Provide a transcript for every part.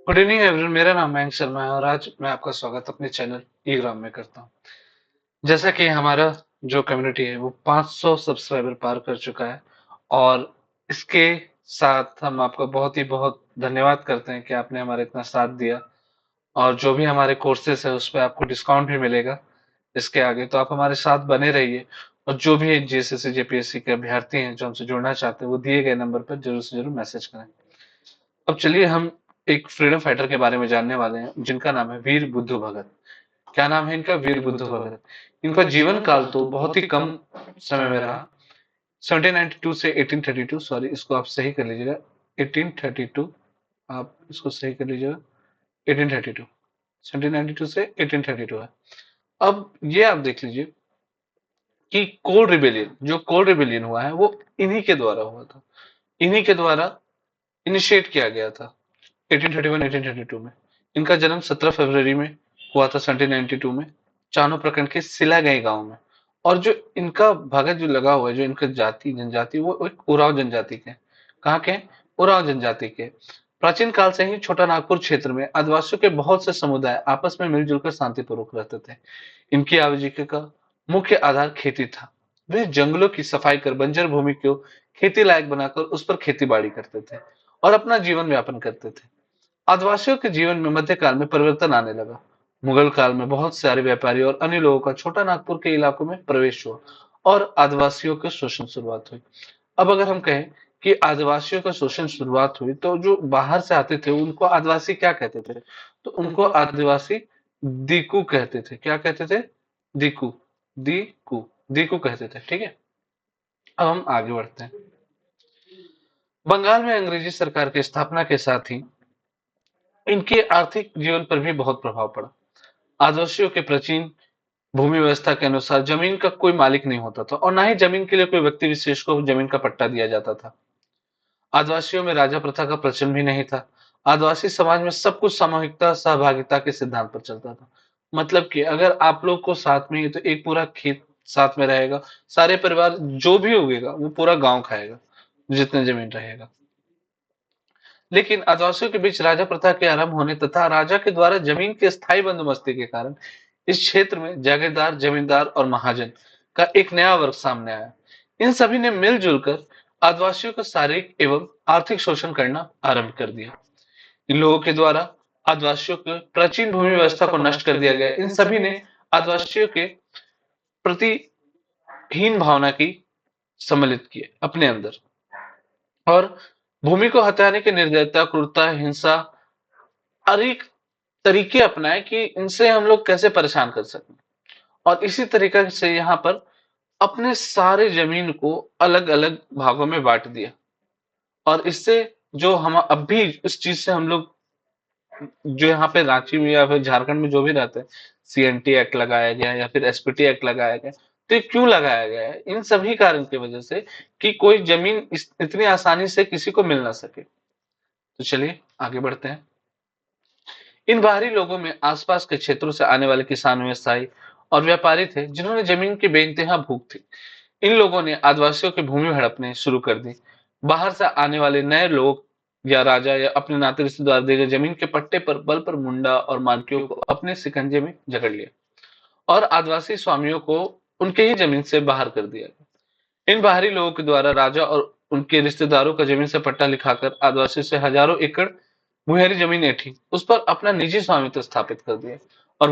Good evening everyone. मेरा नाम मयंक शर्मा है और आज मैं आपका स्वागत अपने चैनल ई ग्राम में करता हूँ। जैसा कि हमारा जो कम्युनिटी है वो 500 सब्सक्राइबर पार कर चुका है और इसके साथ हम आपका बहुत ही बहुत धन्यवाद करते हैं कि आपने हमारा इतना साथ दिया। और जो भी हमारे कोर्सेस है उस पर आपको डिस्काउंट भी मिलेगा इसके आगे, तो आप हमारे साथ बने रहिए। और जो भी जेएसएससी जेपीएससी के अभ्यर्थी हैं जो हमसे जुड़ना चाहते हैं वो दिए गए नंबर पर जरूर से जरूर मैसेज करें। अब चलिए हम एक फ्रीडम फाइटर के बारे में जानने वाले हैं जिनका नाम है वीर बुद्धू भगत। क्या नाम है इनका? वीर बुद्धू भगत। इनका जीवन काल तो बहुत ही कम समय में रहा। 1792 से 1832, सॉरी इसको आप सही कर लीजिएगा, 1832, आप इसको सही कर लीजिएगा, 1832, 1792 से 1832 है। अब ये आप देख लीजिए कि कोल रिबेलियन, जो कोल रिबेलियन हुआ है वो इन्हीं के द्वारा हुआ था, इन्हीं के द्वारा इनिशिएट किया गया था 1831-1832 में। इनका जन्म 17 फरवरी में हुआ था 1792 में, चानो प्रखंड के सिलागई गांव में। और जो इनका भगत जो लगा हुआ है, जो इनका जाति जनजाति, वो एक उरांव जनजाति के हैं। कहाँ के हैं? उरांव जनजाति के। प्राचीन काल से ही छोटा नागपुर क्षेत्र में आदिवासियों के बहुत से समुदाय आपस में मिलजुल कर शांतिपूर्वक रहते थे। इनकी आजीविका का मुख्य आधार खेती था। वे जंगलों की सफाई कर बंजर भूमि को खेती लायक बनाकर उस पर खेती बाड़ी करते थे और अपना जीवन यापन करते थे। आदिवासियों के जीवन में मध्यकाल में परिवर्तन आने लगा। मुगल काल में बहुत सारे व्यापारी और अन्य लोगों का छोटा नागपुर के इलाकों में प्रवेश हुआ और आदिवासियों के शोषण शुरुआत हुई। अब अगर हम कहें कि आदिवासियों का शोषण शुरुआत हुई तो जो बाहर से आते थे उनको आदिवासी क्या कहते थे? तो उनको आदिवासी दीकू कहते थे। क्या कहते थे? दीकू। दीकू। दीकू कहते थे। ठीक है। अब हम आगे बढ़ते हैं। बंगाल में अंग्रेजी सरकार की स्थापना के साथ ही इनके आर्थिक जीवन पर भी बहुत प्रभाव पड़ा। आदिवासियों के प्राचीन भूमि व्यवस्था के अनुसार जमीन का कोई मालिक नहीं होता था और ना ही जमीन के लिए कोई व्यक्ति विशेष को जमीन का पट्टा दिया जाता था। आदिवासियों में राजा प्रथा का प्रचलन भी नहीं था। आदिवासी समाज में सब कुछ सामूहिकता सहभागिता के सिद्धांत पर चलता था। मतलब कि अगर आप लोग को साथ में ही तो एक पूरा खेत साथ में रहेगा, सारे परिवार जो भी उगेगा वो पूरा गांव खाएगा, जितने जमीन रहेगा। लेकिन आदिवासियों के बीच राजा प्रथा के आरंभ होने तथा राजा के द्वारा जमीन के स्थायी बंदोबस्ती के कारण इस क्षेत्र में जागीरदार, जमींदार और महाजन का एक नया वर्ग सामने आया। इन सभी ने मिलजुल कर आदिवासियों का शारीरिक एवं आर्थिक शोषण करना आरंभ कर दिया। इन लोगों के द्वारा आदिवासियों के प्राचीन भूमि व्यवस्था को नष्ट कर दिया गया। इन सभी ने आदिवासियों के प्रति हीन भावना की सम्मिलित की अपने अंदर और भूमि को हथियाने की निर्दयता, क्रूरता, हिंसा और एक तरीके अपनाए कि इनसे हम लोग कैसे परेशान कर सकें। और इसी तरीके से यहाँ पर अपने सारे जमीन को अलग अलग भागों में बांट दिया। और इससे जो हम अब भी इस चीज से हम लोग जो यहाँ पे रांची में या फिर झारखंड में जो भी रहते हैं, सीएनटी एक्ट लगाया गया या फिर एसपीटी एक्ट लगाया गया। तो ये क्यों लगाया गया है? इन सभी कारण की वजह से कि कोई जमीन इतनी आसानी से किसी को मिल ना सके। तो चलिए आगे बढ़ते हैं। इन बाहरी लोगों में आसपास के क्षेत्रों से आने वाले किसान, व्यवसायी और व्यापारी थे जिन्होंने जमीन की बेइंतहा भूख थी। इन लोगों ने आदिवासियों की भूमि हड़पने शुरू कर दी। बाहर से आने वाले नए लोग या राजा या अपने नाते रिश्तेदार देकर जमीन के पट्टे पर बल पर मुंडा और मार्कियों को अपने सिकंजे में जकड़ लिया और आदिवासी स्वामियों को उनके ही जमीन से बाहर कर दिया। इन बाहरी लोगों के द्वारा राजा और उनके रिश्तेदारों का जमीन से पट्टा लिखाकर आदिवासी से हजारों एकड़ भूहरी जमीन ऐठी, उस पर अपना निजी स्वामित्व स्थापित कर दिया और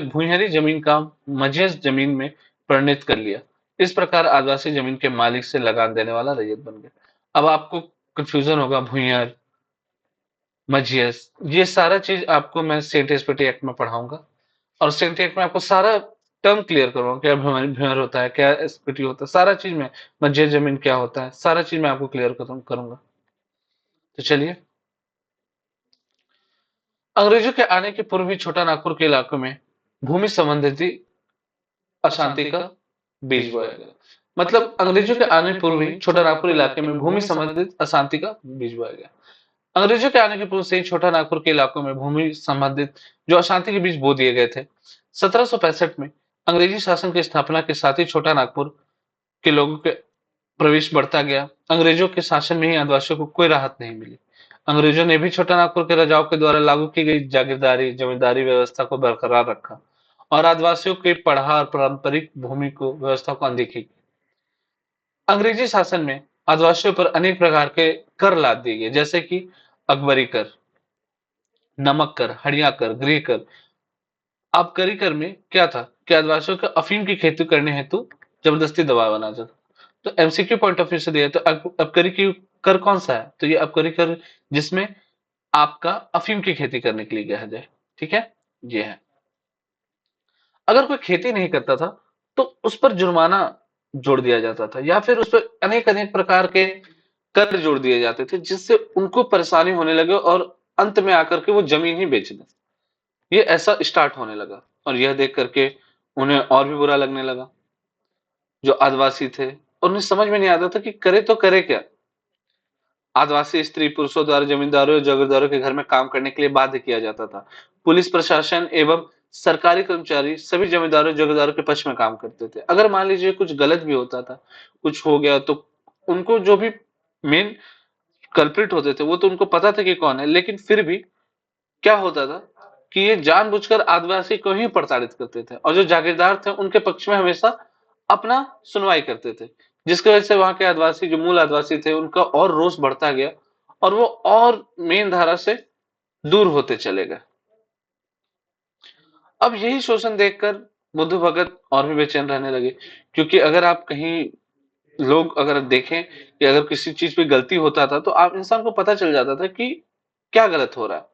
भूहरी जमीन का मझेस जमीन में परिणत कर लिया। इस प्रकार आदिवासी जमीन के मालिक से लगान देने वाला रैयत बन गया। अब आपको कंफ्यूजन होगा, भूइयार, मझियस, ये सारा चीज आपको मैं सेंट एसपीटी एक्ट में पढ़ाऊंगा और सेंट एक्ट में आपको सारा टर्म क्लियर करूंगा। क्या भूमर होता है, क्या एसपीटी होता है, सारा चीज में मझियस जमीन क्या होता है, सारा चीज मैं आपको क्लियर करूंगा। तो चलिए, अंग्रेजों के आने के पूर्व ही छोटा नागपुर के इलाकों में भूमि संबंधी अशांति का बीज बोया गया। मतलब अंग्रेजों के आने पूर्व ही छोटा नागपुर इलाके में भूमि संबंधित अशांति का बीज बोया गया। अंग्रेजों के आने के पूर्व से ही छोटा नागपुर के इलाकों में भूमि संबंधित जो अशांति के बीज बो दिए गए थे। 1765 में अंग्रेजी शासन की स्थापना के साथ ही छोटा नागपुर के लोगों के प्रवेश बढ़ता गया। अंग्रेजों के शासन में ही आदिवासियों को कोई राहत नहीं मिली। अंग्रेजों ने भी छोटा नागपुर के राजाओं के द्वारा लागू की गई जागीरदारी जमींदारी व्यवस्था को बरकरार रखा और आदिवासियों के पढ़ा और पारंपरिक भूमि को व्यवस्था को अनदेखी की। अंग्रेजी शासन में आदिवासियों पर अनेक प्रकार के कर लाद दिए गए, जैसे कि अकबरी कर, नमक कर, हड़िया कर, गृह कर। आबकारी कर में क्या था कि आदिवासियों को अफीम की खेती करने हेतु जबरदस्ती दबाव बना जाता। तो एमसीक्यू पॉइंट ऑफ व्यू से दिया तो अबकारी की कर कौन सा है, तो ये अबकारी कर जिसमें आपका अफीम की खेती करने के लिए कहा जाए। ठीक है, ये है। अगर कोई खेती नहीं करता था तो उस पर जुर्माना जोड़ दिया जाता था या फिर उस पर अनेक अनेक प्रकार के कर जोड़ दिए जाते थे, जिससे उनको परेशानी होने लगे और अंत में आकर के वो जमीन ही बेच दें। ये ऐसा स्टार्ट होने लगा और यह देख करके उन्हें और भी बुरा लगने लगा, जो आदिवासी थे। और उन्हें समझ में नहीं आता था कि करे तो करे क्या। आदिवासी स्त्री पुरुषों द्वारा जमींदारों या जागीरदारों के घर में काम करने के लिए बाध्य किया जाता था। पुलिस प्रशासन एवं सरकारी कर्मचारी सभी जमींदारों जागीरदारों के पक्ष में काम करते थे। अगर मान लीजिए कुछ गलत भी होता था, कुछ हो गया, तो उनको जो भी मेन कल्प्रिट होते थे वो तो उनको पता था कि कौन है, लेकिन फिर भी क्या होता था कि ये जानबूझकर आदिवासी को ही प्रताड़ित करते थे और जो जागीरदार थे उनके पक्ष में हमेशा अपना सुनवाई करते थे, जिसकी वजह से वहां के आदिवासी जो मूल आदिवासी थे उनका और रोष बढ़ता गया और वो और मेन धारा से दूर होते चले गए। अब यही शोषण देखकर बुद्ध भगत और भी बेचैन रहने लगे, क्योंकि अगर आप कहीं लोग अगर देखें कि अगर किसी चीज पे गलती होता था तो आप इंसान को पता चल जाता था कि क्या गलत हो रहा है।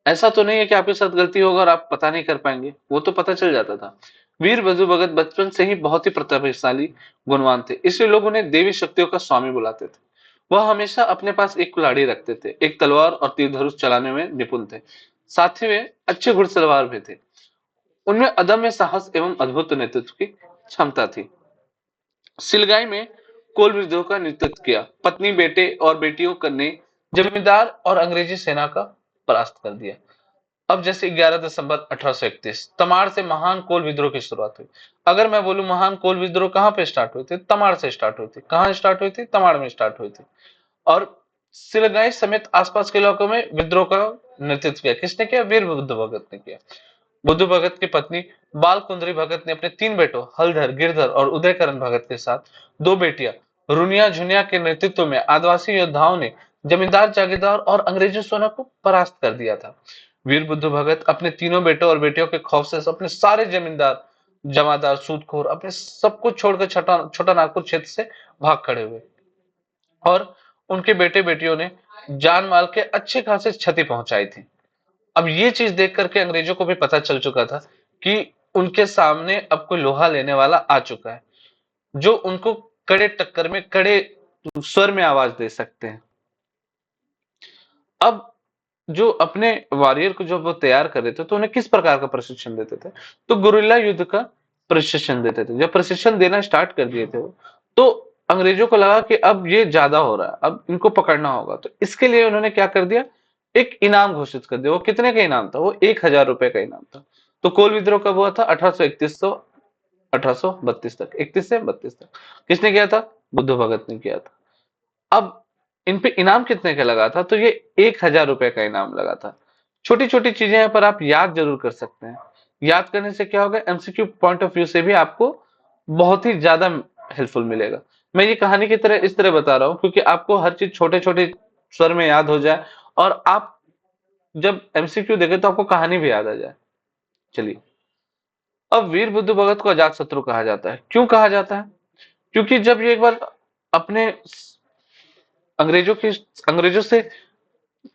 ऐसा तो नहीं है कि आपके साथ गलती होगा और आप पता नहीं कर पाएंगे, वो तो पता चल जाता था। वीर बंधु भगत बचपन से ही बहुत ही प्रतिभाशाली गुणवान थे, इसलिए लोग उन्हें देवी शक्तियों का स्वामी बुलाते थे। वह हमेशा अपने पास एक कुल्हाड़ी रखते थे, एक तलवार और तीर धनुष चलाने में निपुण थे, साथ ही वे अच्छे घुड़सवार भी थे। उनमें अदम्य साहस एवं अद्भुत नेतृत्व की क्षमता थी। सिलगाई में कोल विद्रोह का नेतृत्व किया, पत्नी बेटे और बेटियों ने जमींदार और अंग्रेजी सेना का परास्त कर दिया। अब जैसे 11 दिसंबर 1831 तमाड़ से महान कोल विद्रोह की शुरुआत हुई। अगर मैं बोलूं महान कोल विद्रोह कहां पे स्टार्ट हुई थी, तमाड़ से स्टार्ट हुई थी। कहां स्टार्ट हुई थी, तमाड़ में स्टार्ट हुई थी। और सिलगाई समेत आसपास के इलाकों में विद्रोह का नेतृत्व किया। किसने किया, वीर बुद्ध भगत ने किया। बुद्ध भगत की पत्नी बाल कुंदरी भगत ने अपने 3 बेटों हलधर, गिरधर और उदयकरण भगत के साथ 2 बेटियां रुनिया झुनिया के नेतृत्व में आदिवासी योद्धाओं ने जमींदार जागीरदार और अंग्रेजी सेना को परास्त कर दिया था। वीर बुद्ध भगत अपने तीनों बेटों और बेटियों के खौफ से अपने सारे जमींदार, जमादार, सूदखोर अपने सब कुछ छोड़कर छोटा छोटा नागपुर क्षेत्र से भाग खड़े हुए और उनके बेटे बेटियों ने जान माल के अच्छे खासे क्षति पहुंचाई थी। अब ये चीज देख करके अंग्रेजों को भी पता चल चुका था कि उनके सामने अब कोई लोहा लेने वाला आ चुका है, जो उनको कड़े टक्कर में कड़े स्वर में आवाज दे सकते हैं। अब जो अपने वॉरियर को जब वो तैयार कर रहे थे तो उन्हें किस प्रकार का प्रशिक्षण देते थे, तो गुरिल्ला युद्ध का प्रशिक्षण देते थे। जब प्रशिक्षण देना स्टार्ट कर दिए थे वो, तो अंग्रेजों को लगा कि अब ये ज्यादा हो रहा है, अब इनको पकड़ना होगा। तो इसके लिए उन्होंने क्या कर दिया, एक इनाम घोषित कर दिया। वो कितने का इनाम था, वो 1000 रुपए का इनाम था। तो कोल विद्रोह कब हुआ था, 1831 तक, 31 से 32 तक किसने किया था, बुद्ध भगत ने किया था। अब इन पे इनाम कितने का लगा था, तो ये 1000 रुपए का इनाम लगा था। छोटी छोटी चीजें हैं पर आप याद जरूर कर सकते हैं। याद करने से क्या होगा, एमसीक्यू पॉइंट ऑफ व्यू से भी आपको बहुत ही ज्यादा हेल्पफुल मिलेगा। मैं ये कहानी की तरह इस तरह बता रहा हूं क्योंकि आपको हर चीज छोटे छोटे स्वर में याद हो जाए और आप जब एमसीक्यू देखें तो आपको कहानी भी याद आ जाए। चलिए, अब वीर बुद्ध भगत को अजात शत्रु कहा जाता है। क्यों कहा जाता है, क्योंकि जब ये एक बार अपने अंग्रेजों की अंग्रेजों से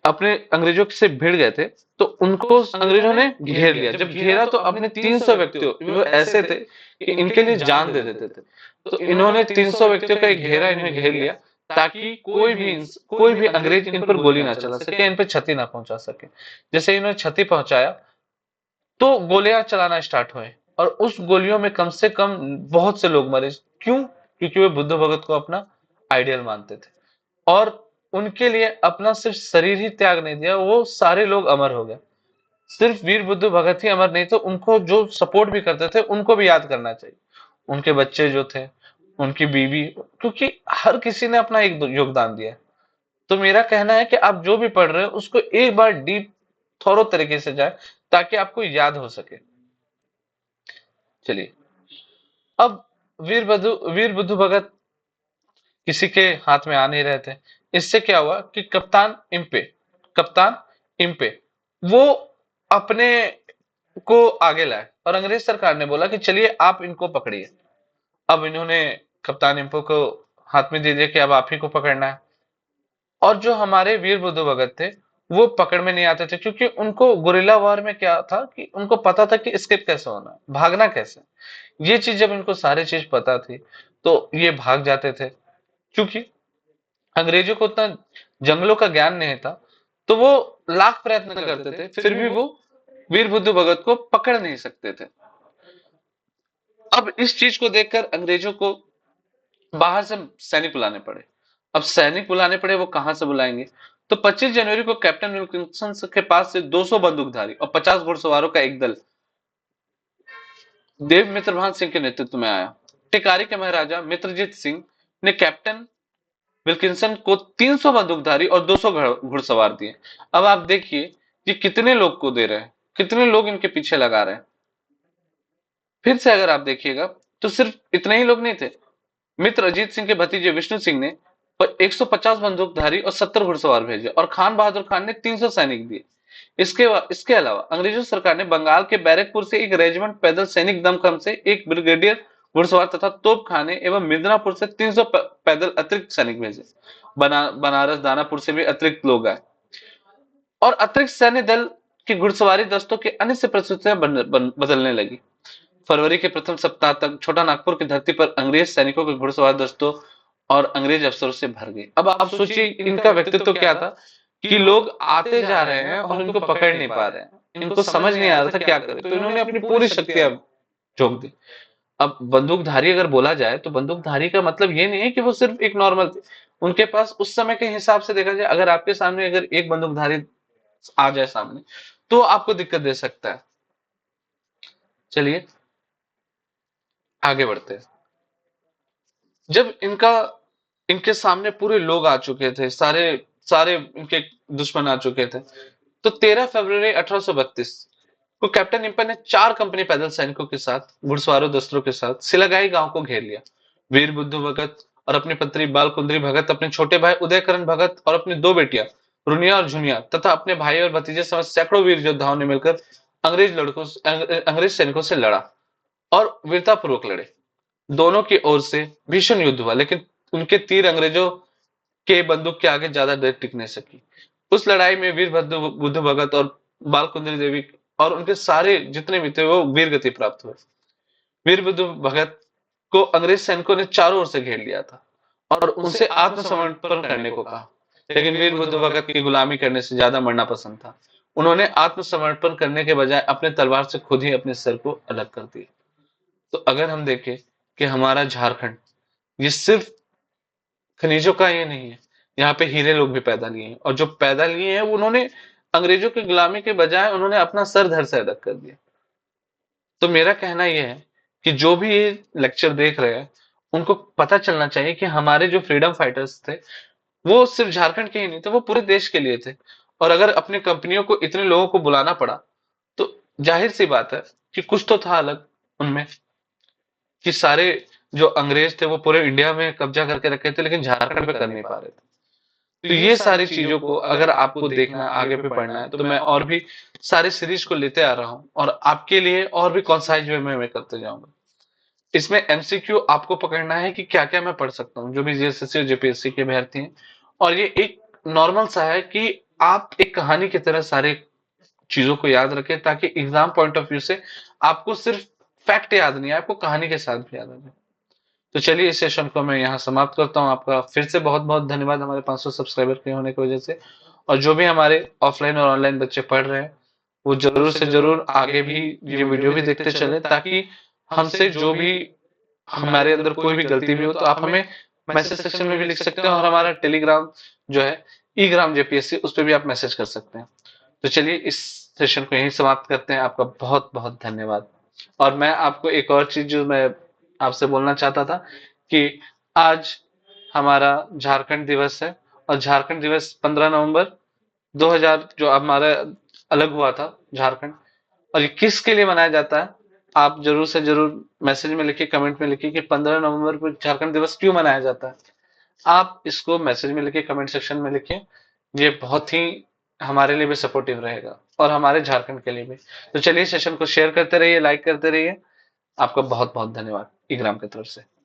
अपने अंग्रेजों से भिड़ गए थे, तो उनको अंग्रेजों ने घेर लिया। जब घेरा तो अपने 300 व्यक्तियों, वो ऐसे थे कि इनके लिए जान दे देते थे। तो इन्होंने 300 व्यक्तियों का एक घेरा इन्हें घेर लिया ताकि कोई भी अंग्रेज इन पर गोली ना चला सके, इन पर क्षति ना पहुंचा सके। जैसे इन्होंने क्षति पहुंचाया तो गोलियां चलाना स्टार्ट हुए और उस गोलियों में कम से कम बहुत से लोग मरे। क्यों, क्योंकि वे बुद्ध भगत को अपना आइडियल मानते थे और उनके लिए अपना सिर्फ शरीर ही त्याग नहीं दिया, वो सारे लोग अमर हो गए। सिर्फ वीर बुद्ध भगत ही अमर नहीं, तो उनको जो सपोर्ट भी करते थे उनको भी याद करना चाहिए। उनके बच्चे जो थे, उनकी बीवी, क्योंकि हर किसी ने अपना एक योगदान दिया। तो मेरा कहना है कि आप जो भी पढ़ रहे हो उसको एक बार डीप थॉरो तरीके से जाए, ताकि आपको याद हो सके। चलिए, अब वीर बुद्धू भगत किसी के हाथ में आ नहीं रहे थे। इससे क्या हुआ कि कप्तान इम्पे वो अपने को आगे लाए, और अंग्रेज सरकार ने बोला कि चलिए आप इनको पकड़िए। अब इन्होंने कप्तान इम्पो को हाथ में दे दिया कि अब आप ही को पकड़ना है। और जो हमारे वीर बुद्धू भगत थे, वो पकड़ में नहीं आते थे, क्योंकि उनको गुरिल्ला वार में क्या था कि उनको पता था कि एस्केप कैसे होना है, भागना कैसे। ये चीज जब इनको सारी चीज पता थी, तो ये भाग जाते थे। क्योंकि अंग्रेजों को उतना जंगलों का ज्ञान नहीं था, तो वो लाख प्रयत्न करते थे, फिर भी वो वीर बुद्धू भगत को पकड़ नहीं सकते थे। अब इस चीज को देखकर अंग्रेजों को बाहर से सैनिक बुलाने पड़े। अब सैनिक बुलाने पड़े, वो कहां से बुलाएंगे? तो 25 जनवरी को कैप्टन विल्किंसन के पास से 200 बंदूकधारी और 50 घुड़सवारों का एक दल देव मित्रभान सिंह के नेतृत्व में आया। टिकारी के महाराजा मित्रजीत सिंह ने कैप्टन विल्किंसन को 300 बंदूकधारी और 200 घुड़सवार दिए। अब आप देखिए ये कितने लोग को दे रहे हैं, कितने लोग इनके पीछे लगा रहे हैं। फिर से अगर आप देखिएगा तो सिर्फ इतने ही लोग नहीं थे। मित्र अजीत सिंह के भतीजे विष्णु सिंह ने 150 बंदूकधारी और 70 घुड़सवार भेजे, और खान बहादुर खान ने 300 सैनिक दिए। इसके अलावा अंग्रेजों सरकार ने बंगाल के बैरकपुर से एक रेजिमेंट पैदल सैनिक दमकम से एक ब्रिगेडियर घुड़सवार तथा तोप खाने एवं मिदनापुर से 300 पैदल अतिरिक्त सैनिक भेजे। बनारस दानापुर से भी अतिरिक्त लोग आए, और अतिरिक्त सैन्य दल की घुड़सवारी दस्तों के अन्य से परिस्थितियां बदलने लगी। फरवरी के प्रथम सप्ताह तक छोटा नागपुर की धरती पर अंग्रेज सैनिकों के घुड़सवार दस्तों और अंग्रेज अफसरों से भर गई। अब आप सोचिए इनका व्यक्तित्व क्या था कि लोग आते जा रहे हैं और इनको पकड़ नहीं पा रहे हैं, इनको समझ नहीं आ रहा था क्या करें, तो इन्होंने अपनी पूरी शक्तियां झोंक दी। अब बंदूकधारी अगर बोला जाए तो बंदूकधारी का मतलब ये नहीं है कि वो सिर्फ एक नॉर्मल थे। उनके पास उस समय के हिसाब से देखा जाए, अगर आपके सामने अगर एक बंदूकधारी आ जाए सामने, तो आपको दिक्कत दे सकता है। चलिए आगे बढ़ते हैं। जब इनके सामने पूरे लोग आ चुके थे, सारे सारे इनके दुश्मन आ चुके थे, तो 13 फरवरी 1832 को कैप्टन इम्पर ने 4 कंपनी पैदल सैनिकों के साथ घुड़सवारों दस्तों के साथ सिलागाई गांव को घेर लिया। वीर बुद्धू भगत और अपनी पत्नी बाल कुंद्री भगत, अपने छोटे भाई उदयकरण भगत और अपनी 2 बेटियां रुनिया और झुनिया तथा अपने भाई और भतीजे समेत सैकड़ों वीर योद्धाओं ने मिलकर अंग्रेज सैनिकों से लड़ा, और वीरतापूर्वक लड़े। दोनों की ओर से भीषण युद्ध हुआ, लेकिन उनके तीर अंग्रेजों के बंदूक के आगे ज्यादा देर टिक नहीं सकी। उस लड़ाई में वीर बुद्धू भगत और बाल कुंद्री देवी और उनके सारे जितने भी थे वो वीर गति प्राप्त हुए। वीर बुद्धू भगत को अंग्रेज सैनिकों ने चारों ओर से घेर लिया था और उनसे आत्मसमर्पण करने को कहा, लेकिन वीर बुद्धू भगत की गुलामी करने से ज्यादा मरना पसंद था। उन्होंने आत्मसमर्पण करने के बजाय अपने तलवार से खुद ही अपने सर को अलग कर दिया। तो अगर हम देखें कि हमारा झारखंड ये सिर्फ खनिजों का ये नहीं है, यहाँ पे हीरे लोग भी पैदा लिए हैं, और जो पैदा लिए हैं उन्होंने अंग्रेजों की गुलामी के बजाय उन्होंने अपना सर धड़ से अलग कर दिया। तो मेरा कहना यह है कि जो भी ये लेक्चर देख रहे हैं उनको पता चलना चाहिए कि हमारे जो फ्रीडम फाइटर्स थे वो सिर्फ झारखंड के ही नहीं थे, वो पूरे देश के लिए थे। और अगर अपनी कंपनियों को इतने लोगों को बुलाना पड़ा, तो जाहिर सी बात है कि कुछ तो था अलग उनमें, कि सारे जो अंग्रेज थे वो पूरे इंडिया में कब्जा करके रखे थे, लेकिन झारखंड पे कर नहीं पा रहे थे। तो ये सारी चीजों को अगर आपको देखना है, आगे पे पढ़ना है, तो मैं और भी सारे सीरीज को लेते आ रहा हूँ, और आपके लिए और भी कॉन्साइज वे में मैं करते जाऊंगा। इसमें एमसीक्यू आपको पकड़ना है कि क्या क्या मैं पढ़ सकता हूँ, जो भी जीएसएससी और जेपीएससी के अभ्यर्थी हैं। और ये एक नॉर्मल सा है कि आप एक कहानी की तरह सारे चीजों को याद रखें, ताकि एग्जाम पॉइंट ऑफ व्यू से आपको सिर्फ फैक्ट याद नहीं है, आपको कहानी के साथ भी याद आ जाए। तो चलिए इस सेशन को मैं यहाँ समाप्त करता हूँ। आपका फिर से बहुत बहुत धन्यवाद हमारे 500 सब्सक्राइबर के होने की वजह से। और जो भी हमारे ऑफलाइन और ऑनलाइन बच्चे पढ़ रहे हैं वो जरूर से जरूर आगे भी ये वीडियो भी देखते चले, ताकि हमसे जो भी हमारे अंदर कोई भी गलती भी हो तो आप हमें मैसेज सेक्शन में भी लिख सकते हैं, और हमारा टेलीग्राम जो है ई ग्राम जेपीएससी, उस पर भी आप मैसेज कर सकते हैं। तो चलिए इस सेशन को यहीं समाप्त करते हैं। आपका बहुत बहुत धन्यवाद। और मैं आपको एक और चीज जो मैं आपसे बोलना चाहता था कि आज हमारा झारखंड दिवस है, और झारखंड दिवस 15 नवंबर 2000 जो हमारा अलग हुआ था झारखंड, और ये किसके लिए मनाया जाता है, आप जरूर से जरूर मैसेज में लिखिए, कमेंट में लिखिए कि 15 नवंबर को झारखंड दिवस क्यों मनाया जाता है। आप इसको मैसेज में लिखिए, कमेंट सेक्शन में लिखिए। ये बहुत ही हमारे लिए भी सपोर्टिव रहेगा और हमारे झारखंड के लिए भी। तो चलिए सेशन को शेयर करते रहिए, लाइक करते रहिए। आपका बहुत बहुत धन्यवाद इग्राम की तरफ से।